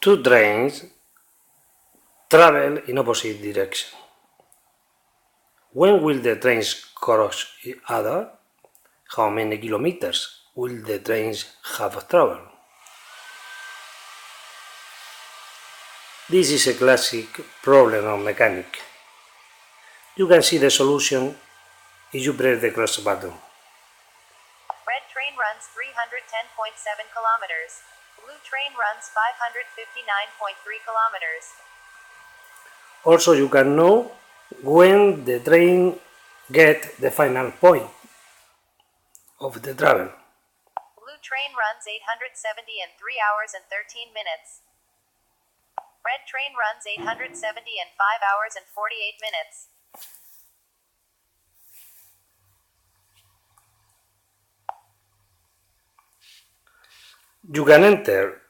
Two trains travel in opposite direction. When will the trains cross each other? How many kilometers will the trains have traveled? This is a classic problem of mechanics. You can see the solution if you press the cross button. Red train runs 310.7 kilometers. Blue train runs 559.3 kilometers. Also, you can know when the train gets the final point of the travel. Blue train runs 870 in 3 hours and 13 minutes. Red train runs 870 in 5 hours and 48 minutes. You can enter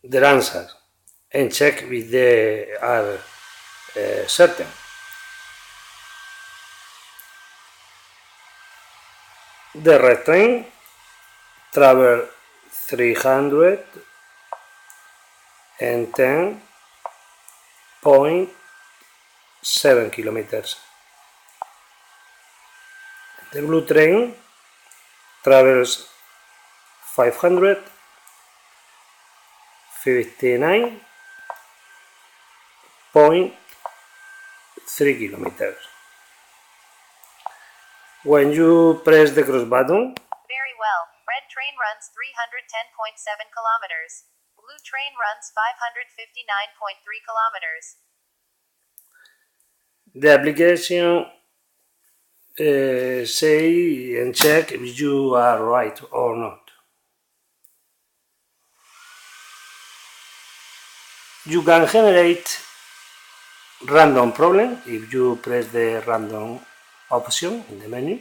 the answer and check if they are certain. The red train travels 310.7 kilometers. The blue train travels 559.3 kilometers. When you press the cross button, very well. Red train runs 310.7 kilometers. Blue train runs 559.3 kilometers. the application say and check if you are right or not. You can generate random problem if you press the random option in the menu.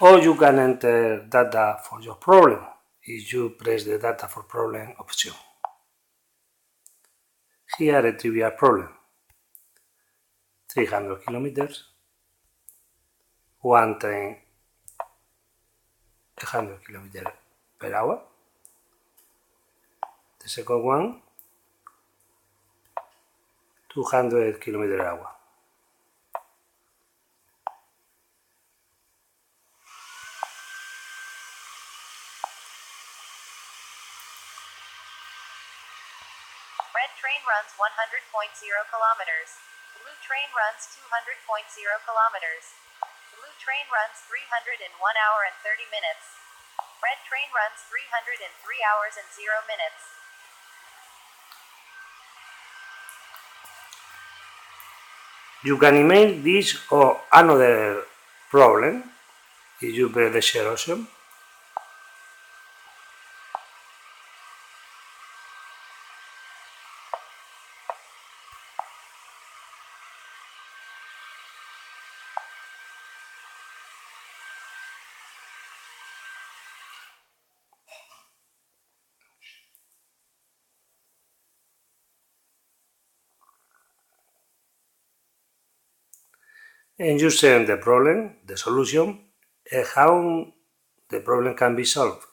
Or you can enter data for your problem if you press the data for problem option. Here a trivial problem. 300 kilometers, one train 100 kilometers per hour. The second one 200 kilometers per hour. Red train runs 100.0 kilometers. Blue train runs 200.0 kilometers. Blue train runs 300 in 1 hour and 30 minutes. Red train runs 300 in 3 hours and 0 minutes. You can email this or another problem if you press the share option. And you send the problem, the solution, and how the problem can be solved.